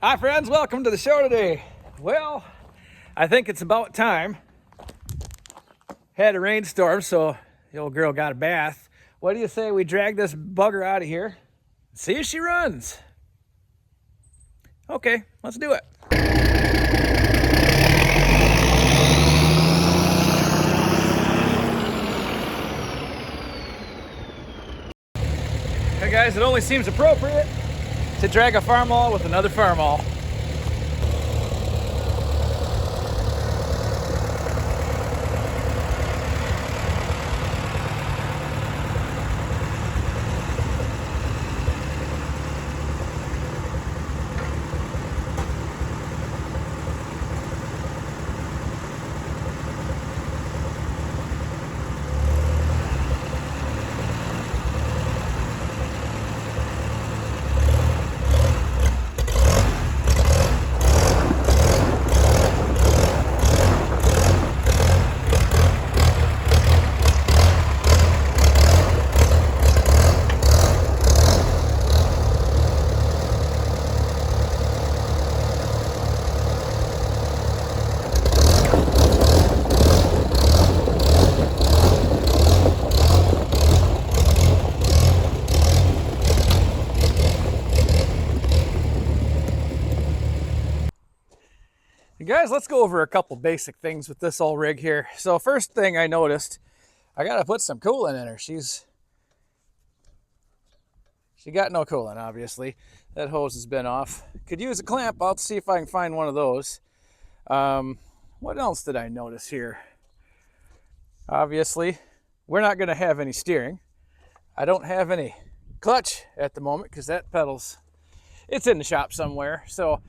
Hi friends, welcome to the show today. Well, I think it's about time. Had a rainstorm, so the old girl got a bath. What do you say we drag this bugger out of here? See if she runs. Okay, let's do it. Hey guys, it only seems appropriate to drag a Farmall with another Farmall. Guys, let's go over a couple basic things with this old rig here. So first thing I noticed, I gotta put some coolant in her. She got no coolant, obviously. That hose has been off. Could use a clamp. I'll see if I can find one of those. What else did I notice here? Obviously, we're not gonna have any steering. I don't have any clutch at the moment because that pedal's, it's in the shop somewhere. So,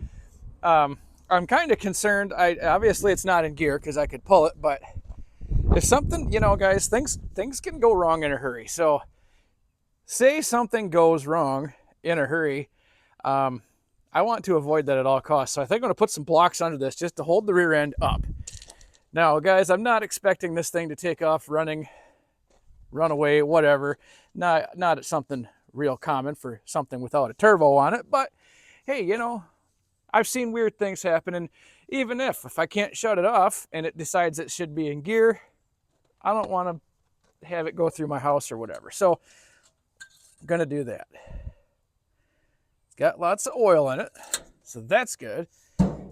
I'm kind of concerned. Obviously it's not in gear because I could pull it, but if something, you know, guys, things can go wrong in a hurry. So say something goes wrong in a hurry, I want to avoid that at all costs. So I think I'm going to put some blocks under this just to hold the rear end up. Now, guys, I'm not expecting this thing to take off running, run away, whatever. Not at something real common for something without a turbo on it, but hey, you know, I've seen weird things happen, and even if I can't shut it off and it decides it should be in gear, I don't want to have it go through my house or whatever. So I'm going to do that. It's got lots of oil in it, so that's good.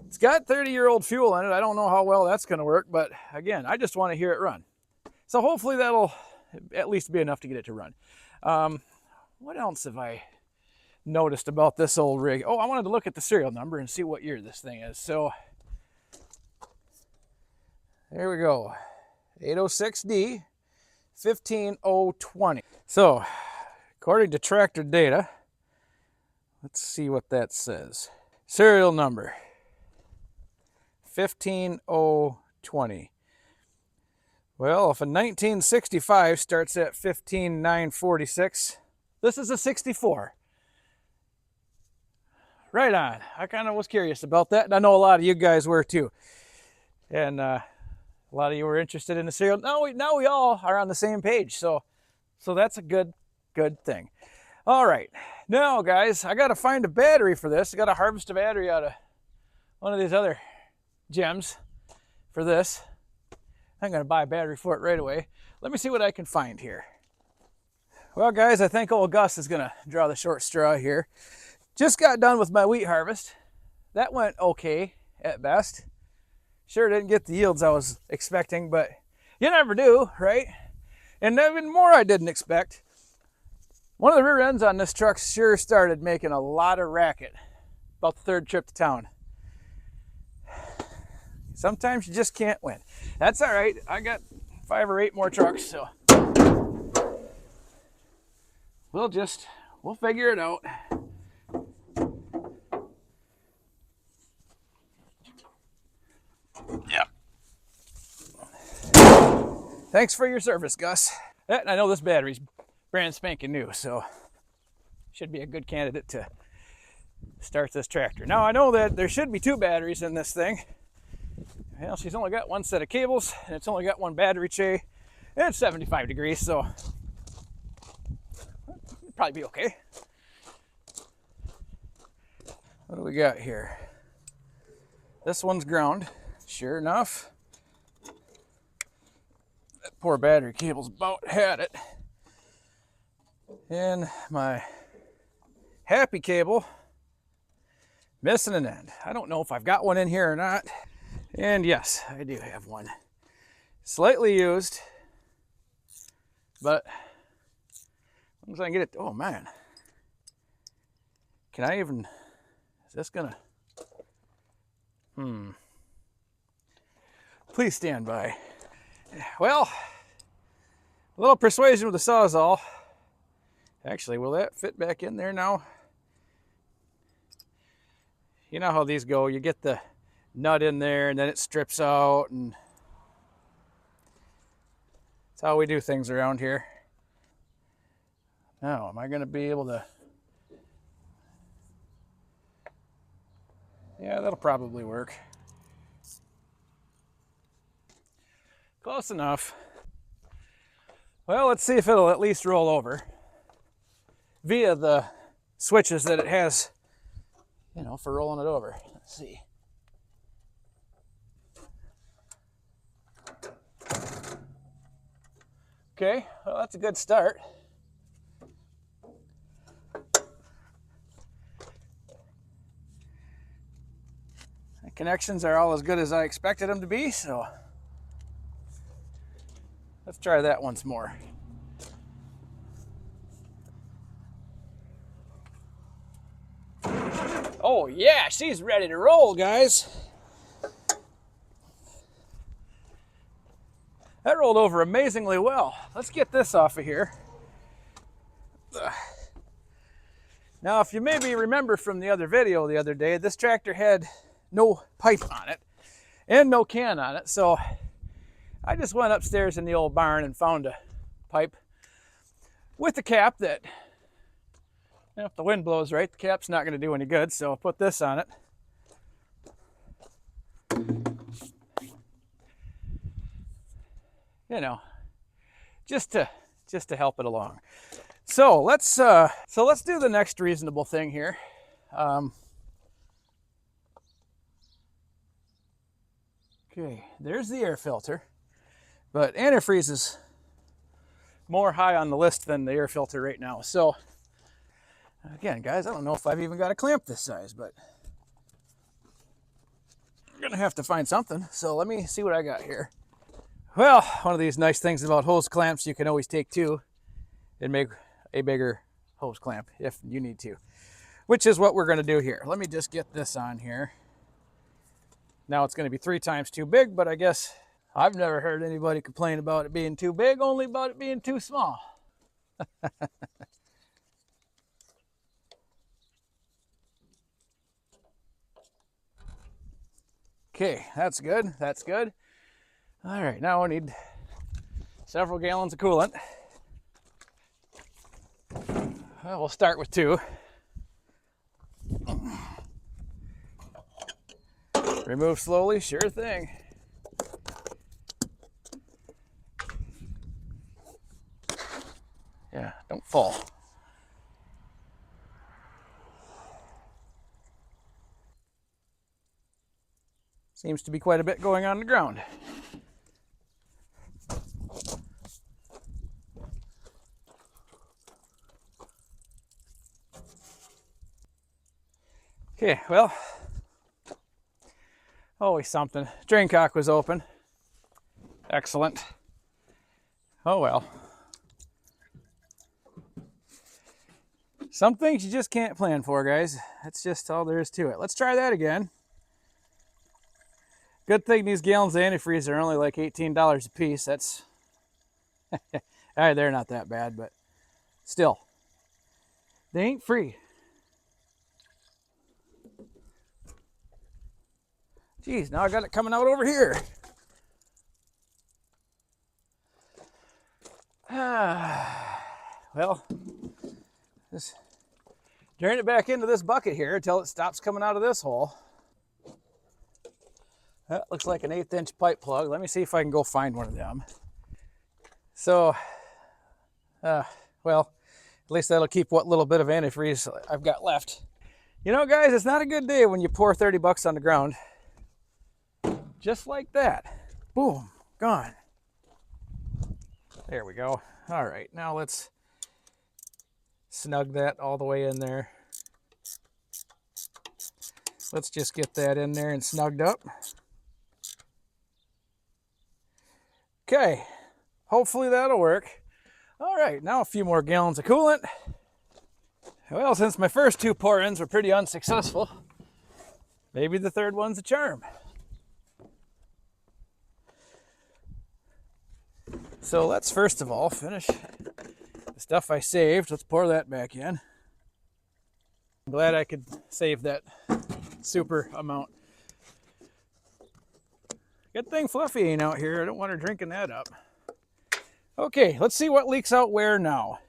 It's got 30-year-old fuel in it. I don't know how well that's going to work, but again, I just want to hear it run. So hopefully that'll at least be enough to get it to run. What else have I noticed about this old rig? Oh, I wanted to look at the serial number and see what year this thing is. So there we go, 806D 15020. So according to tractor data, let's see what that says. Serial number 15020. Well, if a 1965 starts at 15946, this is a 64. Right on. I kind of was curious about that, and I know a lot of you guys were too. And a lot of you were interested in the serial. Now we all are on the same page, so that's a good thing. All right, now guys, I got to find a battery for this. I got to harvest a battery out of one of these other gems for this. I'm going to buy a battery for it right away. Let me see what I can find here. Well, guys, I think old Gus is going to draw the short straw here. Just got done with my wheat harvest. That went okay at best. Sure didn't get the yields I was expecting, but you never do, right? And even more I didn't expect. One of the rear ends on this truck sure started making a lot of racket about the third trip to town. Sometimes you just can't win. That's all right. I got 5 or 8 more trucks, so we'll figure it out. Yeah. Thanks for your service, Gus. I know this battery's brand spanking new, so should be a good candidate to start this tractor. Now, I know that there should be 2 batteries in this thing. Well, she's only got 1 set of cables, and it's only got 1 battery tray, and it's 75 degrees, so it'll probably be okay. What do we got here? This one's ground, sure enough. That poor battery cable's about had it. And my happy cable, missing an end. I don't know if I've got one in here or not. And yes, I do have one. Slightly used, but as long as I can get it, oh man. Can I even, is this gonna, please stand by. Well, a little persuasion with the Sawzall. Actually, will that fit back in there now? You know how these go, you get the nut in there and then it strips out, and that's how we do things around here. Now, am I gonna be able to? Yeah, that'll probably work. Close enough. Well, let's see if it'll at least roll over via the switches that it has, you know, for rolling it over. Let's see. Okay, well, that's a good start. The connections are all as good as I expected them to be, so let's try that once more. Oh yeah, she's ready to roll, guys. That rolled over amazingly well. Let's get this off of here. Now, if you maybe remember from the other video the other day, this tractor had no pipe on it and no can on it. So I just went upstairs in the old barn and found a pipe with a cap that, you know, if the wind blows right, the cap's not going to do any good. So I'll put this on it. You know, just to help it along. So let's do the next reasonable thing here. Okay, there's the air filter, but antifreeze is more high on the list than the air filter right now. So again, guys, I don't know if I've even got a clamp this size, but I'm gonna have to find something. So let me see what I got here. Well, one of these nice things about hose clamps, you can always take two and make a bigger hose clamp if you need to, which is what we're going to do here. Let me just get this on here. Now it's going to be 3 times too big, but I guess I've never heard anybody complain about it being too big, only about it being too small. Okay, that's good. That's good. All right, now I need several gallons of coolant. Well, we'll start with 2. Remove slowly, sure thing. Yeah, don't fall. Seems to be quite a bit going on the ground. Okay, well, always something. Drain cock was open. Excellent. Oh well. Some things you just can't plan for, guys. That's just all there is to it. Let's try that again. Good thing these gallons of antifreeze are only like $18 a piece. That's, all right, they're not that bad, but still, they ain't free. Geez, now I got it coming out over here. Well, just drain it back into this bucket here until it stops coming out of this hole. That looks like an 1/8 inch pipe plug. Let me see if I can go find one of them. So, well, at least that'll keep what little bit of antifreeze I've got left You know, guys, it's not a good day when you pour 30 bucks on the ground. Just like that. Boom, gone. There we go. All right, now let's snug that all the way in there. Let's just get that in there and snugged up. Okay, hopefully that'll work. All right, now a few more gallons of coolant. Well, since my first 2 pour-ins were pretty unsuccessful, maybe the third one's a charm. So let's first of all finish the stuff I saved. Let's pour that back in. I'm glad I could save that super amount. Good thing Fluffy ain't out here. I don't want her drinking that up. Okay, let's see what leaks out where now.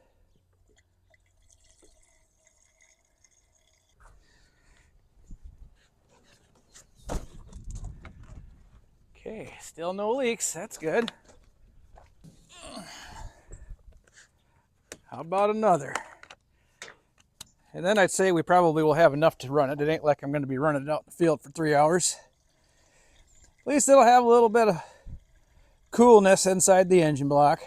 Okay, still no leaks. That's good. How about another? And then I'd say we probably will have enough to run it. It ain't like I'm going to be running it out in the field for 3 hours. At least it'll have a little bit of coolness inside the engine block.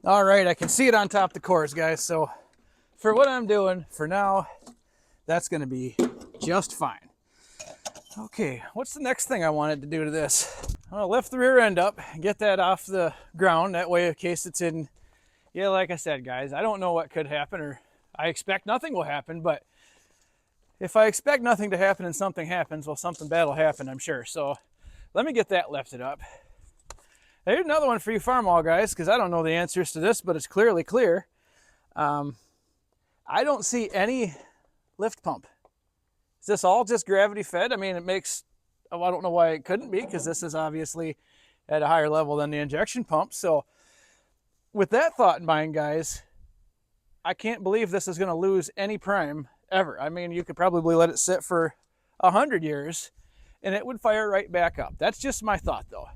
All right, I can see it on top of the cores, guys. So for what I'm doing for now, that's going to be just fine. Okay, what's the next thing I wanted to do to this? I'm going to lift the rear end up and get that off the ground. That way, in case it's in, yeah, like I said, guys, I don't know what could happen, or I expect nothing will happen, but if I expect nothing to happen and something happens, well, something bad will happen, I'm sure. So let me get that lifted up. Here's another one for you Farmall guys, because I don't know the answers to this, but it's clearly clear. I don't see any lift pump. Is this all just gravity fed? I mean, it makes, oh, I don't know why it couldn't be, because this is obviously at a higher level than the injection pump. So with that thought in mind, guys, I can't believe this is going to lose any prime ever. I mean, you could probably let it sit for 100 years and it would fire right back up. That's just my thought though.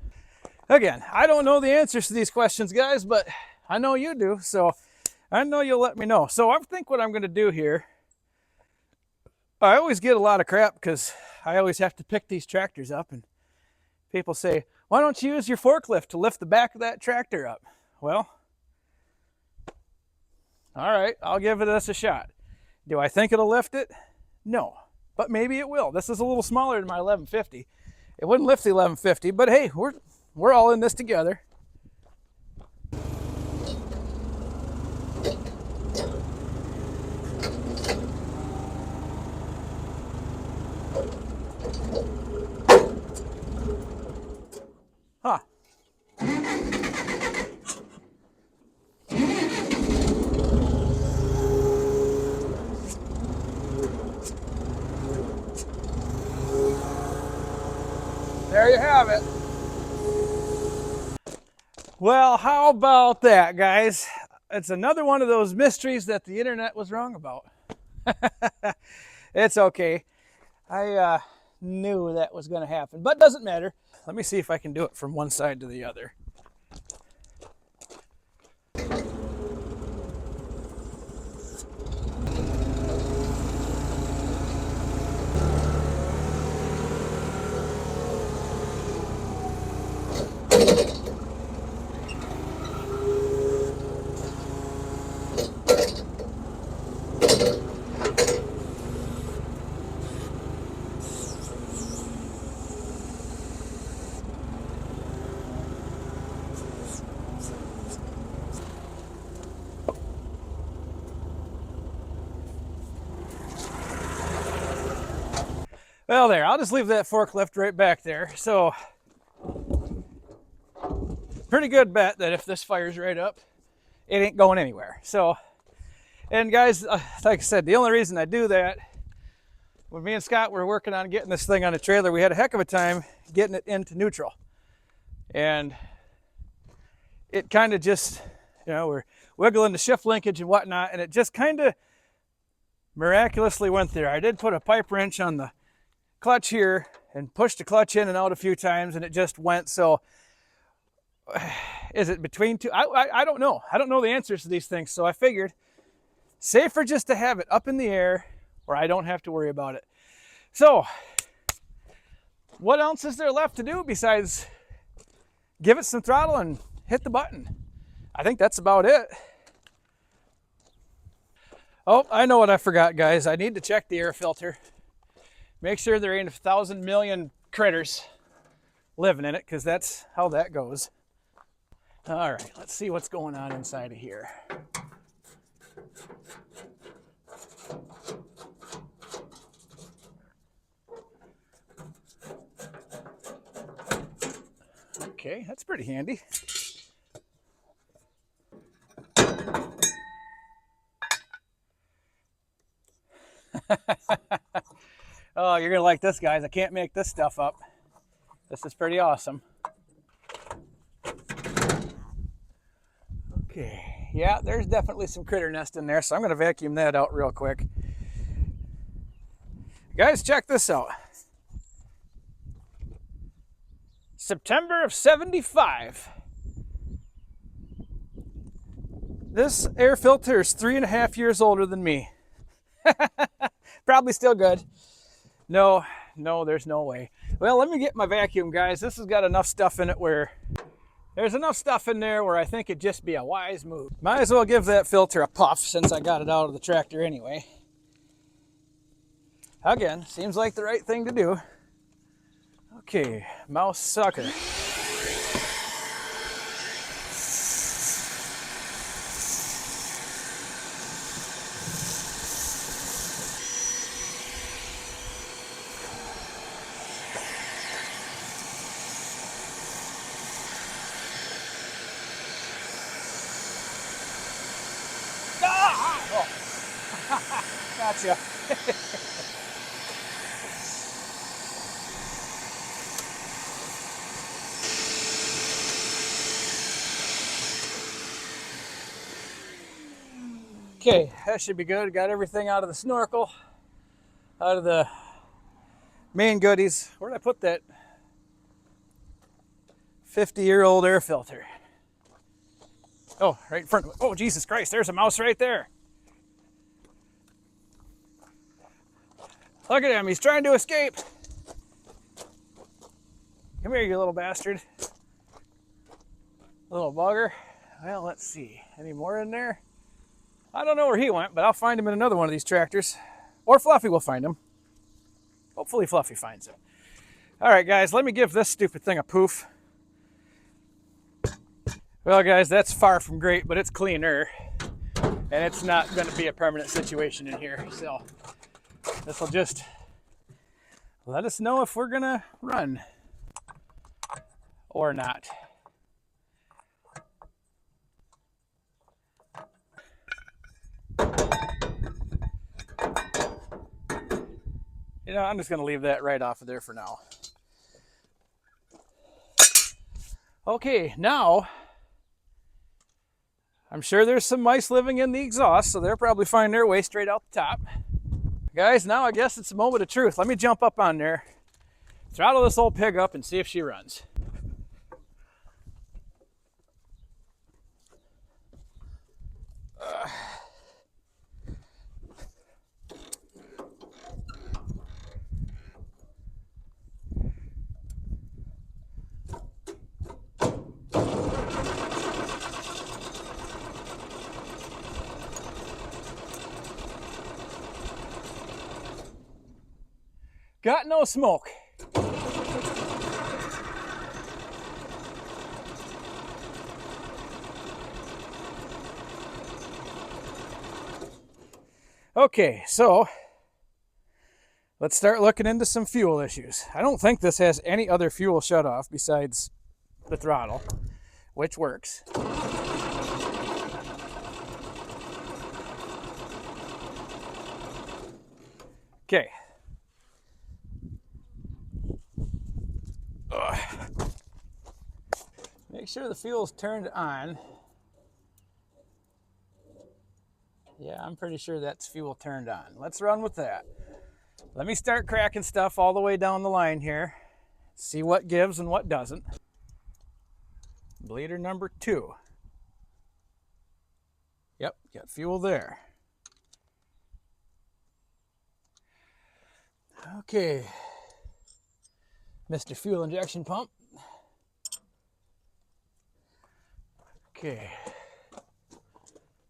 Again, I don't know the answers to these questions, guys, but I know you do. So I know you'll let me know. So I think what I'm going to do here, I always get a lot of crap because I always have to pick these tractors up, and people say, why don't you use your forklift to lift the back of that tractor up? Well, all right, I'll give this a shot. Do I think it'll lift it? No, but maybe it will. This is a little smaller than my 1150. It wouldn't lift the 1150, but hey, we're all in this together. Huh. There you have it. Well, how about that, guys? It's another one of those mysteries that the internet was wrong about. It's okay. I knew that was going to happen, but doesn't matter. Let me see if I can do it from one side to the other. Well, there, I'll just leave that forklift right back there. So, pretty good bet that if this fires right up, it ain't going anywhere. So, and guys, like I said, the only reason I do that, when me and Scott were working on getting this thing on a trailer, we had a heck of a time getting it into neutral. And it kind of just, you know, we're wiggling the shift linkage and whatnot, and it just kind of miraculously went there. I did put a pipe wrench on the clutch here and pushed the clutch in and out a few times, and it just went. So Is it between two? I don't know. I don't know the answers to these things. So I figured safer just to have it up in the air where I don't have to worry about it. So what else is there left to do besides give it some throttle and hit the button? I think that's about it. Oh, I know what I forgot, guys. I need to check the air filter. Make sure there ain't 1,000 million critters living in it, because that's how that goes. All right, let's see what's going on inside of here. Okay, that's pretty handy. Oh, you're gonna like this, guys. I can't make this stuff up. This is pretty awesome. Okay, yeah, there's definitely some critter nest in there, so I'm gonna vacuum that out real quick. Guys, check this out. September of '75. This air filter is 3.5 years older than me. Probably still good. No, there's no way. Well, let me get my vacuum, guys. This has got enough stuff in it where there's enough stuff in there where I think it'd just be a wise move. Might as well give that filter a puff since I got it out of the tractor anyway. Again, seems like the right thing to do. Okay, mouse sucker. Gotcha. Okay, that should be good. Got everything out of the snorkel, out of the main goodies. Where did I put that 50-year-old air filter? Oh, right in front of it. Oh, Jesus Christ, there's a mouse right there. Look at him, he's trying to escape. Come here, you little bastard. Little bugger. Well, let's see. Any more in there? I don't know where he went, but I'll find him in another one of these tractors. Or Fluffy will find him. Hopefully Fluffy finds him. All right, guys, let me give this stupid thing a poof. Well, guys, that's far from great, but it's cleaner. And it's not going to be a permanent situation in here. So this will just let us know if we're going to run or not. You know, I'm just going to leave that right off of there for now. Okay, now I'm sure there's some mice living in the exhaust, so they'll probably find their way straight out the top. Guys, now I guess it's a moment of truth. Let me jump up on there, throttle this old pig up, and see if she runs. Got no smoke. Okay, so let's start looking into some fuel issues. I don't think this has any other fuel shutoff besides the throttle, which works. Okay. Make sure the fuel's turned on. Yeah, I'm pretty sure that's fuel turned on. Let's run with that. Let me start cracking stuff all the way down the line here. See what gives and what doesn't. Bleeder number 2. Yep, got fuel there. Okay, Mr. Fuel Injection Pump. Okay,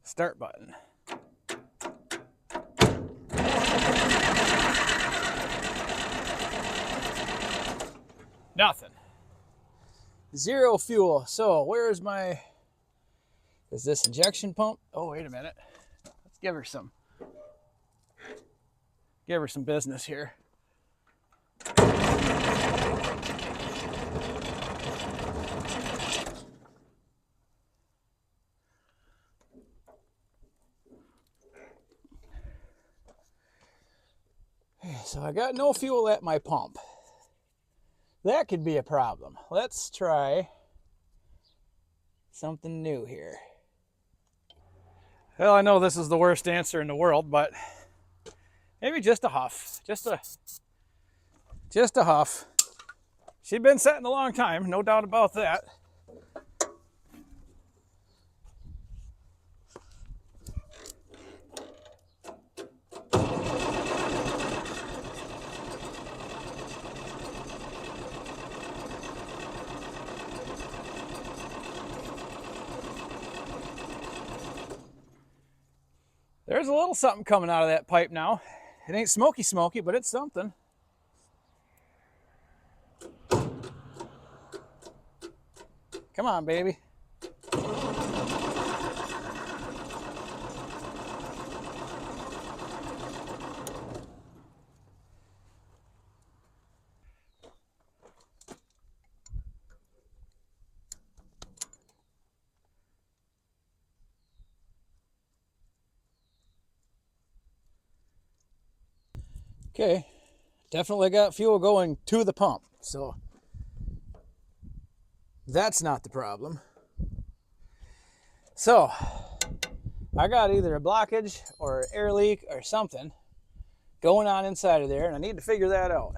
start button. Nothing. Zero fuel. So where's my, is this injection pump? Oh, wait a minute. Let's give her some business here. So I got no fuel at my pump. That could be a problem. Let's try something new here. Well, I know this is the worst answer in the world, but maybe just a huff. Just a huff. She'd been setting a long time, no doubt about that. There's a little something coming out of that pipe now. It ain't smoky, but it's something. Come on, baby. Okay, definitely got fuel going to the pump, so that's not the problem. So I got either a blockage or air leak or something going on inside of there, and I need to figure that out.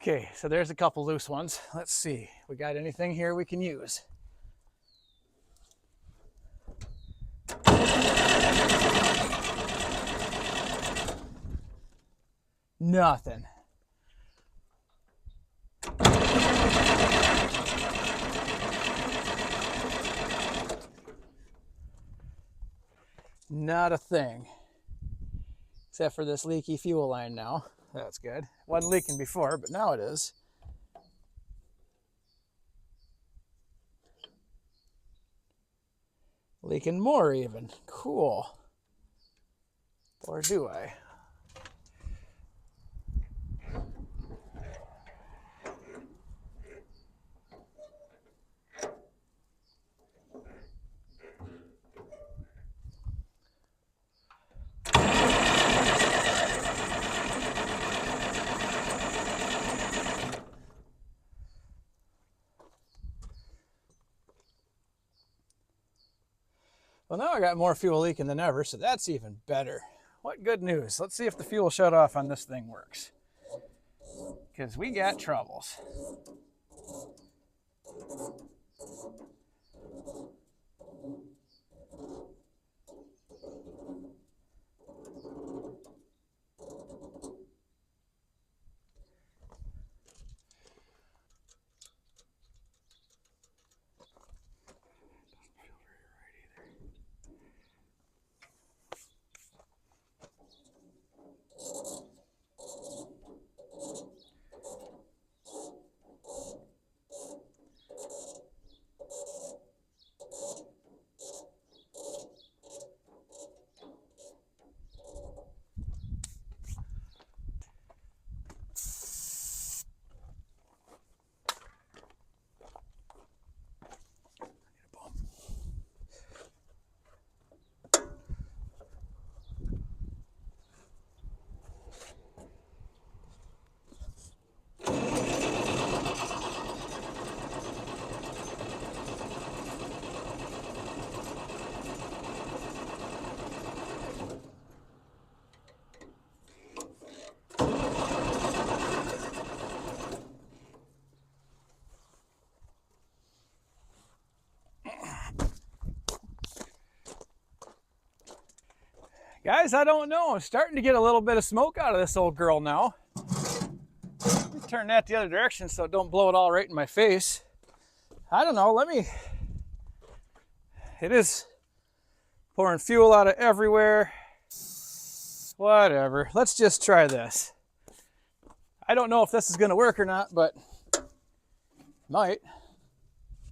Okay, so there's a couple loose ones. Let's see, we got anything here we can use? Nothing. Not a thing. Except for this leaky fuel line now. That's good. Wasn't leaking before, but now it is. Leaking more even. Cool. Or do I? Well, now I got more fuel leaking than ever, so that's even better. What good news. Let's see if the fuel shut off on this thing works. Because we got troubles. Guys, I don't know. I'm starting to get a little bit of smoke out of this old girl now. Let me turn that the other direction so it don't blow it all right in my face. I don't know. It is pouring fuel out of everywhere. Whatever. Let's just try this. I don't know if this is going to work or not, but might.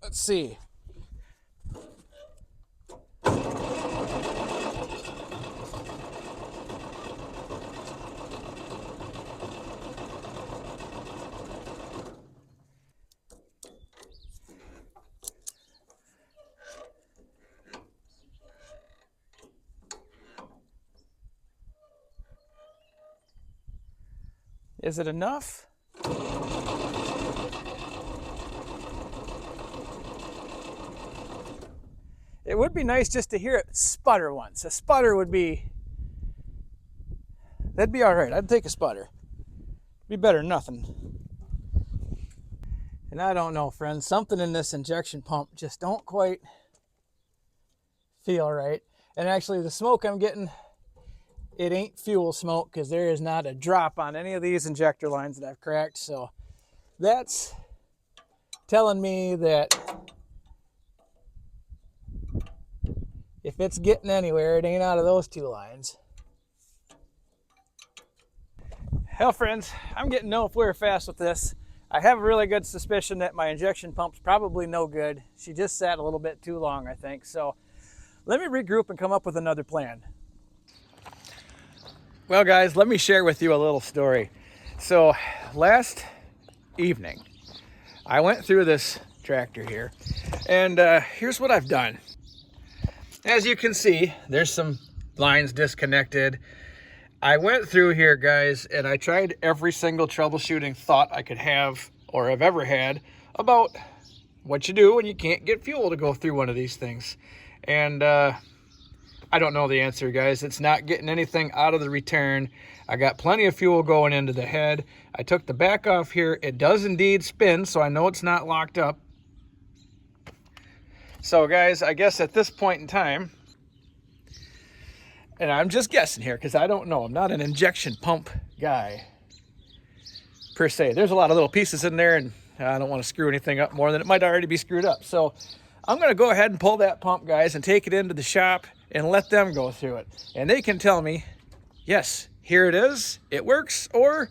Let's see. Is it enough? It would be nice just to hear it sputter once. A sputter would be, that'd be all right. I'd take a sputter. Be better than nothing. And I don't know, friends, something in this injection pump just don't quite feel right. And actually the smoke I'm getting, it ain't fuel smoke because there is not a drop on any of these injector lines that I've cracked. So that's telling me that if it's getting anywhere, it ain't out of those two lines. Hell, friends, I'm getting no flair fast with this. I have a really good suspicion that my injection pump's probably no good. She just sat a little bit too long, I think. So let me regroup and come up with another plan. Well, guys, let me share with you a little story. So last evening, I went through this tractor here, and here's what I've done. As you can see, there's some lines disconnected. I went through here, guys, and I tried every single troubleshooting thought I could have or have ever had about what you do when you can't get fuel to go through one of these things. And I don't know the answer, guys. It's not getting anything out of the return. I got plenty of fuel going into the head. I took the back off here. It does indeed spin, so I know it's not locked up. So, guys, I guess at this point in time, and I'm just guessing here because I don't know. I'm not an injection pump guy, per se. There's a lot of little pieces in there, and I don't want to screw anything up more than it might already be screwed up. So I'm going to go ahead and pull that pump, guys, and take it into the shop and let them go through it. And they can tell me, yes, here it is, it works, or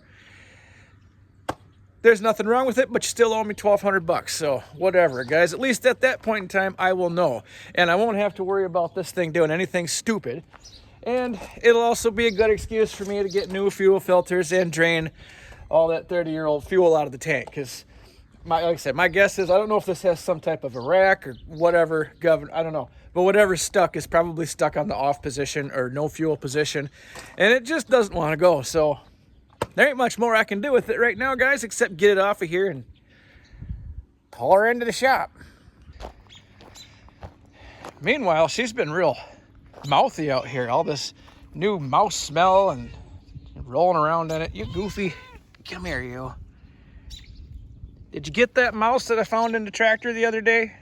there's nothing wrong with it, but you still owe me $1,200. So whatever, guys. At least at that point in time, I will know. And I won't have to worry about this thing doing anything stupid. And it'll also be a good excuse for me to get new fuel filters and drain all that 30-year-old fuel out of the tank. Because, like I said, my guess is, I don't know if this has some type of a rack or whatever, I don't know. But whatever's stuck is probably stuck on the off position or no fuel position. And it just doesn't want to go. So there ain't much more I can do with it right now, guys, except get it off of here and pull her into the shop. Meanwhile, she's been real mouthy out here. All this new mouse smell and rolling around in it. You goofy. Come here, you. Did you get that mouse that I found in the tractor the other day?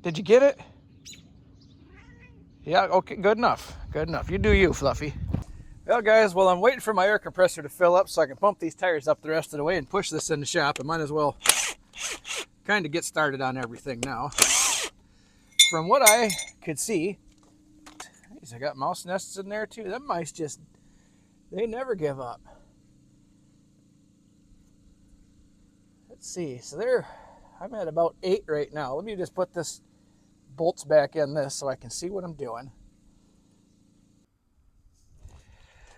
Did you get it? Yeah, okay, good enough. Good enough. You do you, Fluffy. Well, guys, while I'm waiting for my air compressor to fill up so I can pump these tires up the rest of the way and push this in the shop, I might as well kind of get started on everything now. From what I could see, I got mouse nests in there too. Them mice just, they never give up. Let's see, so I'm at about 8 right now. Let me just put this bolts back in this so I can see what I'm doing.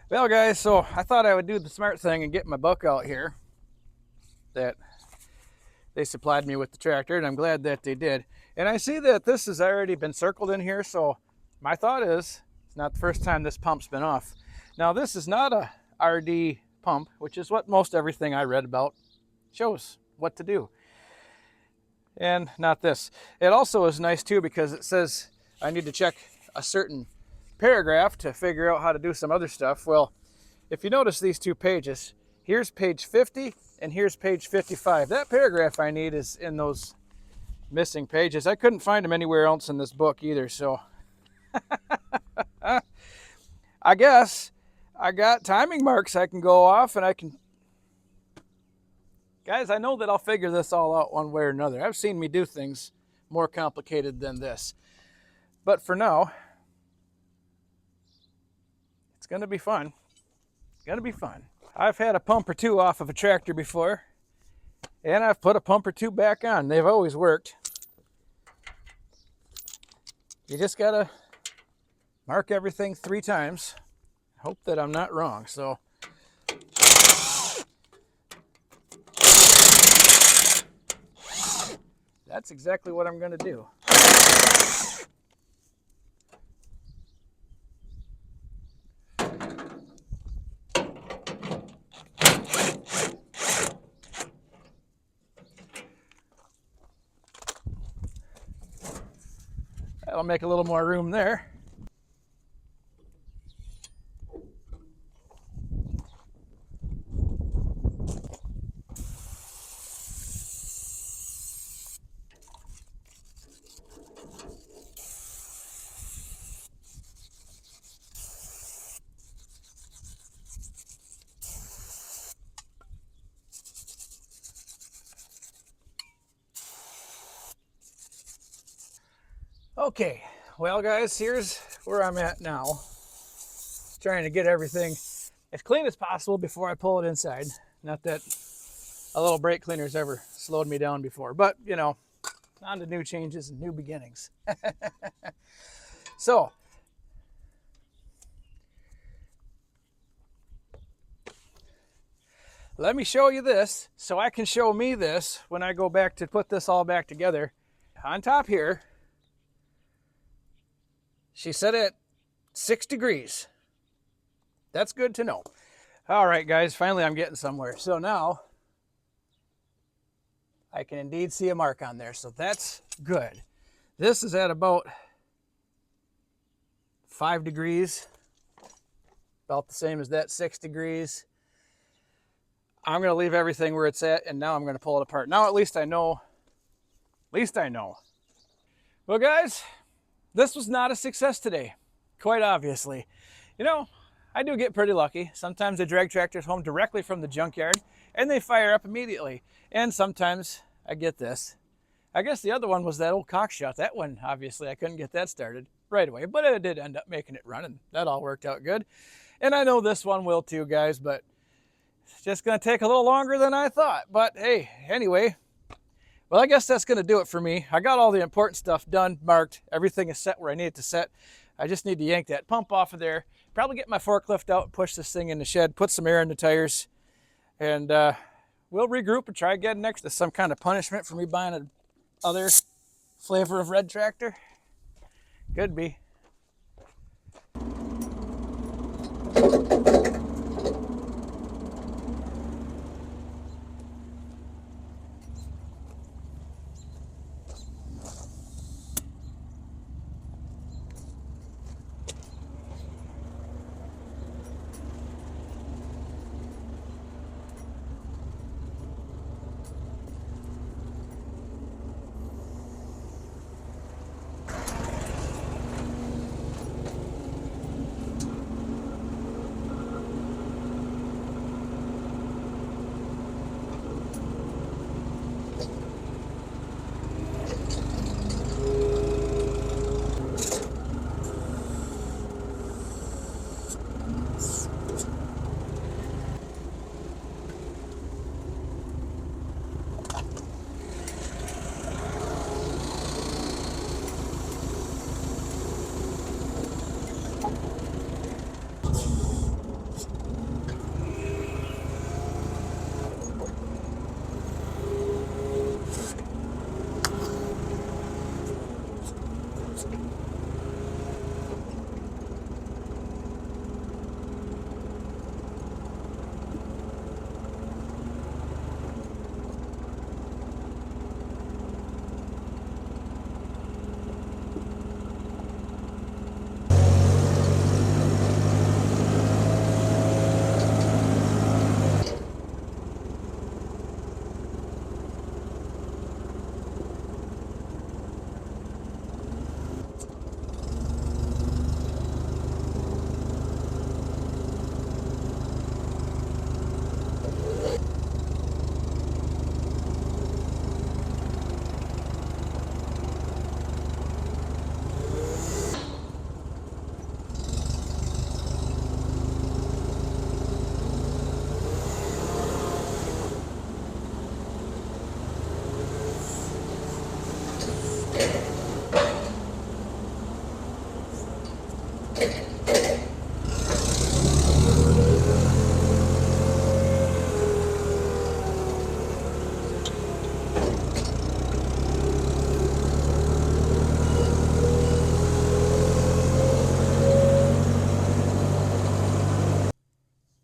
Well, guys, so I thought I would do the smart thing and get my book out here that they supplied me with the tractor, and I'm glad that they did. And I see that this has already been circled in here, so my thought is it's not the first time this pump's been off. Now, this is not a RD pump, which is what most everything I read about shows what to do. And not this. It also is nice too because it says I need to check a certain paragraph to figure out how to do some other stuff. Well, if you notice these two pages, here's page 50 and here's page 55. That paragraph I need is in those missing pages. I couldn't find them anywhere else in this book either, so I guess I got timing marks I can go off, and I can... Guys, I know that I'll figure this all out one way or another. I've seen me do things more complicated than this. But for now, it's going to be fun. It's going to be fun. I've had a pump or two off of a tractor before, and I've put a pump or two back on. They've always worked. You just got to mark everything 3 times. Hope that I'm not wrong. So that's exactly what I'm going to do. That'll make a little more room there. Okay, well guys, here's where I'm at now. Trying to get everything as clean as possible before I pull it inside. Not that a little brake cleaner's ever slowed me down before, but you know, on to new changes and new beginnings. So, let me show you this so I can show me this when I go back to put this all back together. On top here, she set it 6 degrees. That's good to know. All right, guys, finally I'm getting somewhere. So now I can indeed see a mark on there. So that's good. This is at about 5 degrees, about the same as that 6 degrees. I'm going to leave everything where it's at, and now I'm going to pull it apart. Now at least I know. At least I know. Well, guys, this was not a success today, quite obviously. You know, I do get pretty lucky. Sometimes I drag tractors home directly from the junkyard and they fire up immediately. And sometimes I get this. I guess the other one was that old cockshot. That one, obviously, I couldn't get that started right away, but I did end up making it run, and that all worked out good. And I know this one will too, guys, but it's just going to take a little longer than I thought. But hey, anyway, well, I guess that's going to do it for me. I got all the important stuff done, marked. Everything is set where I need it to set. I just need to yank that pump off of there. Probably get my forklift out, push this thing in the shed, put some air in the tires, and we'll regroup and try again next. Is some kind of punishment for me buying another flavor of red tractor? Could be.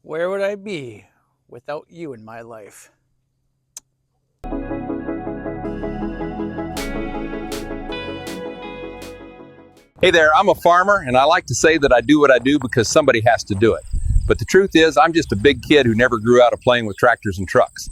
Where would I be without you in my life? Hey there, I'm a farmer, and I like to say that I do what I do because somebody has to do it. But the truth is, I'm just a big kid who never grew out of playing with tractors and trucks.